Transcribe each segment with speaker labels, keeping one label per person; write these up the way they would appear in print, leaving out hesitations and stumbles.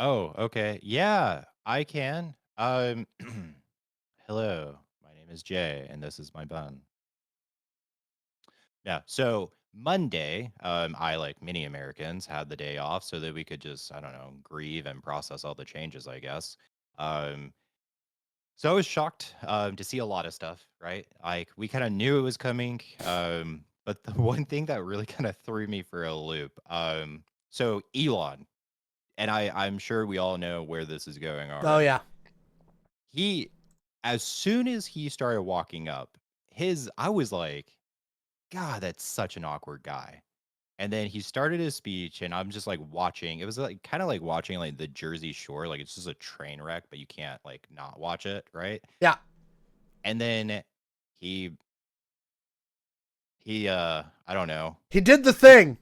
Speaker 1: Oh, okay. Yeah, I can. Hello. My name is Jay, and this is my bun. Yeah. So Monday, I like many Americans had the day off so that we could just, I don't know, grieve and process all the changes, I guess. Um, so I was shocked to see a lot of stuff, right? Like we kind of knew it was coming. But the one thing that really kind of threw me for a loop. So Elon, and I'm sure we all know where this is going
Speaker 2: Oh
Speaker 1: already.
Speaker 2: yeah.
Speaker 1: He as soon as he started walking up, his I was like, "God, that's such an awkward guy." And then he started his speech, and I'm just like watching. It was like kind of like watching like the Jersey Shore, like it's just a train wreck, but you can't like not watch it, right?
Speaker 2: Yeah.
Speaker 1: And then he I don't know.
Speaker 2: He did the
Speaker 1: He,
Speaker 2: thing.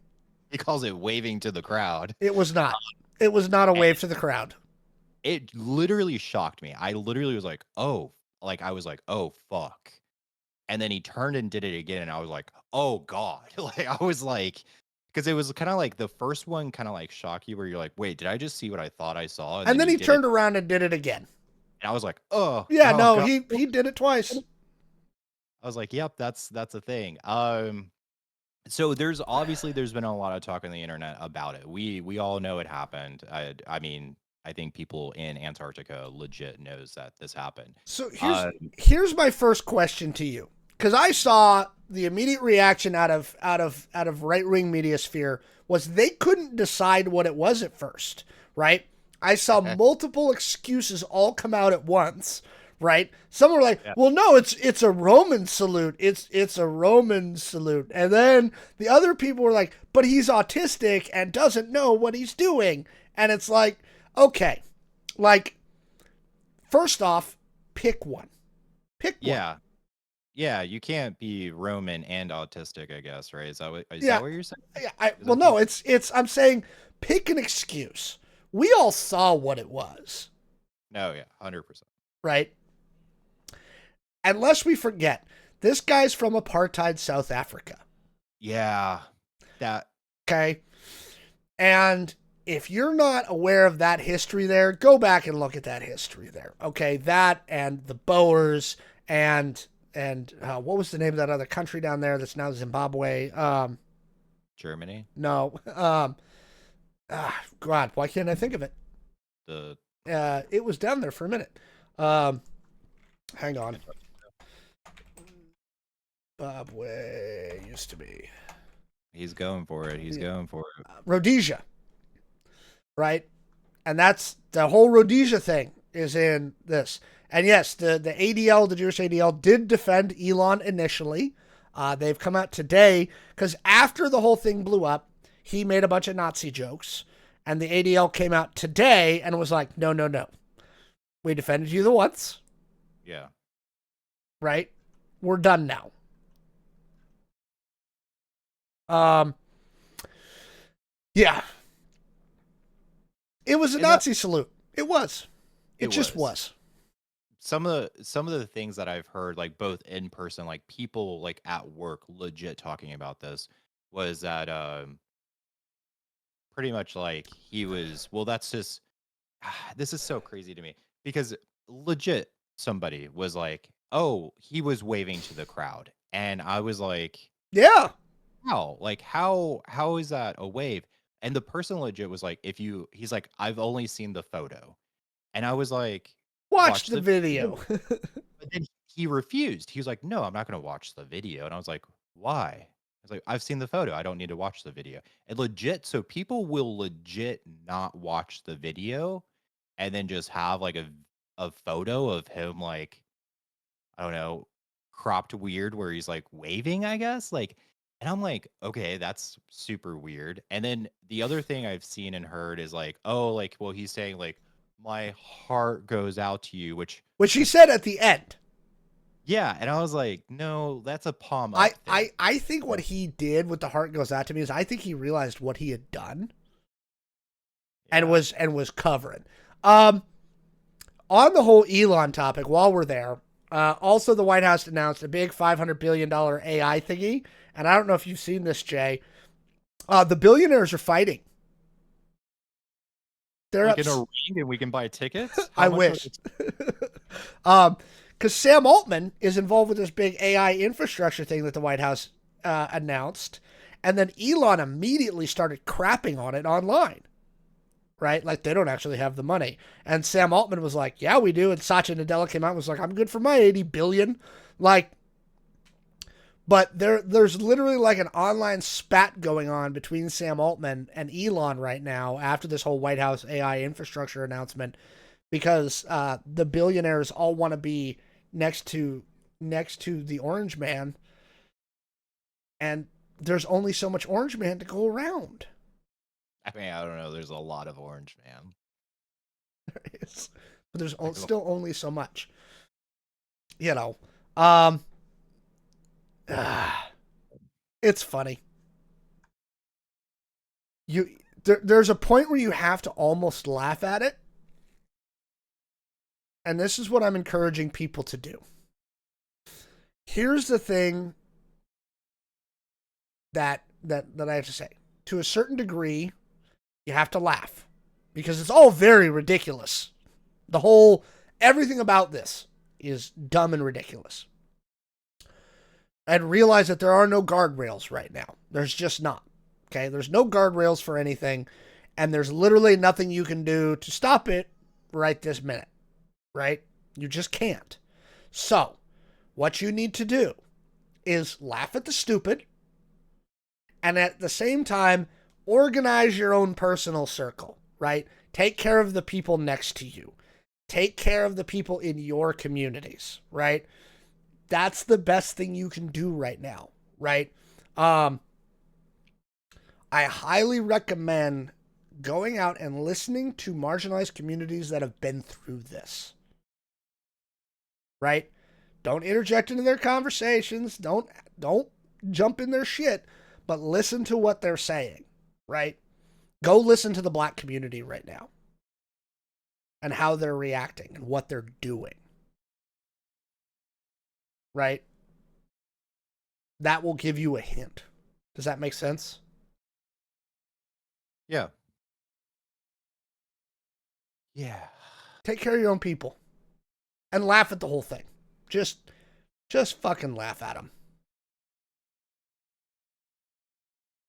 Speaker 1: he calls it waving to the crowd.
Speaker 2: It was not. It was not a wave to the crowd.
Speaker 1: It literally shocked me. I literally was like, "Oh," like I was like, "Oh fuck." And then he turned and did it again, and I was like, "Oh god." Like I was like, because it was kind of like the first one kind of like shock you where you're like, "Wait, did I just see what I thought I saw?" And
Speaker 2: And
Speaker 1: then
Speaker 2: then
Speaker 1: he
Speaker 2: he
Speaker 1: did it.
Speaker 2: turned around and did it again.
Speaker 1: And I was like, "Oh,
Speaker 2: Yeah,
Speaker 1: oh
Speaker 2: no,
Speaker 1: god."
Speaker 2: he did it twice.
Speaker 1: I was like, "Yep, that's a thing." So there's been a lot of talk on the internet about it. We all know it happened. I mean, I think people in Antarctica legit knows that this happened.
Speaker 2: So
Speaker 1: Uh,
Speaker 2: here's my first question to you, because I saw the immediate reaction out of right wing media sphere was they couldn't decide what it was at first, right? I saw multiple excuses all come out at once, right? Some were like,
Speaker 1: yeah.
Speaker 2: "Well, no, it's a Roman salute. It's a Roman salute," and then the other people were like, "But he's autistic and doesn't know what he's doing," and it's like, okay, like first off, pick one. Pick one.
Speaker 1: Yeah. Yeah, you can't be Roman and autistic, I guess, right? Is that
Speaker 2: Yeah.
Speaker 1: what you're saying? Is
Speaker 2: Well,
Speaker 1: that what
Speaker 2: no, it's. I'm saying pick an excuse. We all saw what it was,
Speaker 1: No, yeah, 100%.
Speaker 2: right? Unless we forget, this guy's from apartheid South Africa.
Speaker 1: Yeah. That
Speaker 2: Okay, and if you're not aware of that history there, go back and look at that history there. Okay, that and the Boers and what was the name of that other country down there that's now Zimbabwe?
Speaker 1: Germany,
Speaker 2: No, God, why can't I think of it?
Speaker 1: the
Speaker 2: It was down there for a minute. Um, hang on. Zimbabwe used to be
Speaker 1: he's going for it. He's
Speaker 2: yeah.
Speaker 1: going for it.
Speaker 2: Rhodesia, right? And that's the whole Rhodesia thing is in this. And yes, the ADL, the Jewish ADL, did defend Elon initially. They've come out today because after the whole thing blew up, he made a bunch of Nazi jokes. And the ADL came out today and was like, no, no, no. We defended you the once,
Speaker 1: Yeah.
Speaker 2: right? We're done now. Um, yeah. It was a
Speaker 1: And that
Speaker 2: Nazi salute. It was. It
Speaker 1: it
Speaker 2: just
Speaker 1: was.
Speaker 2: was.
Speaker 1: Some of the things that I've heard, like both in person, like people like at work legit talking about this, was that pretty much like he was well, that's just this is so crazy to me because legit somebody was like, "Oh, he was waving to the crowd." And I was like,
Speaker 2: Yeah.
Speaker 1: "How? Like how is that a wave?" And the person legit was like, "If you," he's like, "I've only seen the photo." And I was like,
Speaker 2: Watch
Speaker 1: "Watch
Speaker 2: the
Speaker 1: the video."
Speaker 2: video.
Speaker 1: But then he refused. He was like, "No, I'm not gonna watch the video." And I was like, "Why?" I was like, "I've seen the photo. I don't need to watch the video." And legit, so people will legit not watch the video and then just have like a photo of him like, I don't know, cropped weird where he's like waving, I guess. Like, and I'm like, okay, that's super weird. And then the other thing I've seen and heard is like, oh, like, well, he's saying like, my heart goes out to you, which
Speaker 2: Which he said at the end.
Speaker 1: yeah, and I was like, "No, that's a palm
Speaker 2: I,
Speaker 1: up thing."
Speaker 2: I, I think what he did with the heart goes out to me is I think he realized what he had done and
Speaker 1: Yeah.
Speaker 2: was covering. Um, on the whole Elon topic, while we're there, also the White House announced a big $500 billion AI thingy, and I don't know if you've seen this, Jay. The billionaires are fighting. They're
Speaker 1: Like in a
Speaker 2: ups-
Speaker 1: ring, and we can buy tickets. How
Speaker 2: I
Speaker 1: much are
Speaker 2: wish.
Speaker 1: the
Speaker 2: Because Sam Altman is involved with this big AI infrastructure thing that the White House announced, and then Elon immediately started crapping on it online. Right, like they don't actually have the money, and Sam Altman was like, "Yeah, we do." And Satya Nadella came out and was like, "I'm good for my 80 billion." Like, but there's literally like an online spat going on between Sam Altman and Elon right now after this whole White House AI infrastructure announcement because the billionaires all want to be next to the Orange Man, and there's only so much Orange Man to go around.
Speaker 1: I mean, I don't know. There's a lot of orange, man.
Speaker 2: But there's
Speaker 1: Like,
Speaker 2: still only so much, you know. Um, it's funny. There's a point where you have to almost laugh at it, and this is what I'm encouraging people to do. Here's the thing that I have to say. To a certain degree, you have to laugh because it's all very ridiculous. The whole everything about this is dumb and ridiculous. And realize that there are no guardrails right now. There's just not. Okay? There's no guardrails for anything, and there's literally nothing you can do to stop it right this minute. Right? You just can't. So, what you need to do is laugh at the stupid and at the same time organize your own personal circle, right? Take care of the people next to you. Take care of the people in your communities, right? That's the best thing you can do right now, right? I highly recommend going out and listening to marginalized communities that have been through this, right? Don't interject into their conversations. Don't jump in their shit, but listen to what they're saying, right? Go listen to the black community right now and how they're reacting and what they're doing. Right? That will give you a hint. Does that make sense?
Speaker 1: yeah, yeah.
Speaker 2: Take care of your own people and laugh at the whole thing. Just fucking laugh at them.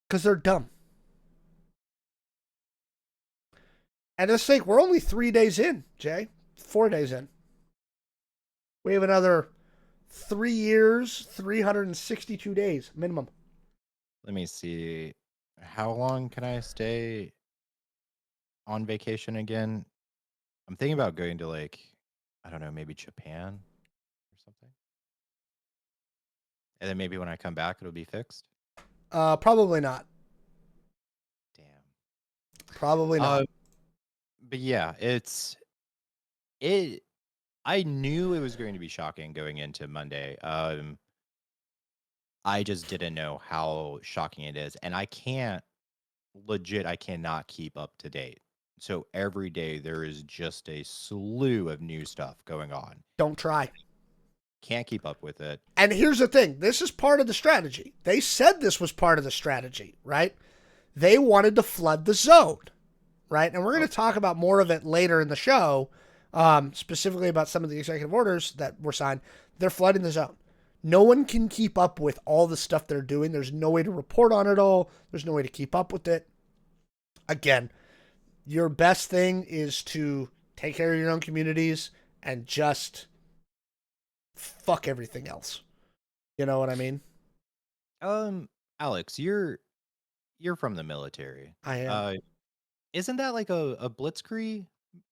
Speaker 2: Because they're dumb. And let's think, we're only 3 days in, Jay. 4 days in. We have another 3 years, 362 days minimum.
Speaker 1: Let me see. How long can I stay on vacation again? I'm thinking about going to like, I don't know, maybe Japan or something. And then maybe when I come back, it'll be fixed.
Speaker 2: Probably not.
Speaker 1: Damn.
Speaker 2: Probably not.
Speaker 1: But yeah, it. I knew it was going to be shocking going into Monday. I just didn't know how shocking it is, and I cannot keep up to date. So every day there is just a slew of new stuff going on.
Speaker 2: Don't try.
Speaker 1: Can't keep up with it.
Speaker 2: And here's the thing. This is part of the strategy. They said this was part of the strategy, right? They wanted to flood the zone, right? And we're going to talk about more of it later in the show, specifically about some of the executive orders that were signed. They're flooding the zone. No one can keep up with all the stuff they're doing. There's no way to report on it all. There's no way to keep up with it. Again, your best thing is to take care of your own communities and just fuck everything else. You know what I mean?
Speaker 1: Alex, you're from the military.
Speaker 2: I am.
Speaker 1: Isn't that like a blitzkrieg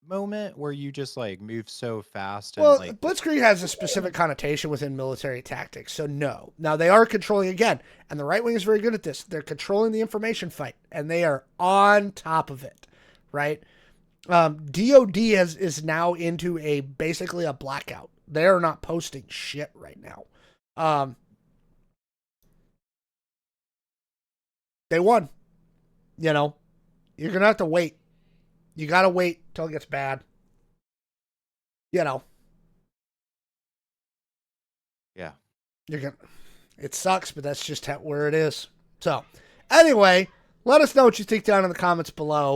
Speaker 1: moment where you just like move so fast and
Speaker 2: Well,
Speaker 1: like
Speaker 2: blitzkrieg has a specific connotation within military tactics, so no. Now, they are controlling, again, and the right wing is very good at this. They're controlling the information fight, and they are on top of it, right? DOD is now into basically a blackout. They are not posting shit right now. They won. You know, you're going to have to wait. You got to wait till it gets bad. You know.
Speaker 1: yeah.
Speaker 2: It sucks, but that's just where it is. So, anyway, let us know what you think down in the comments below.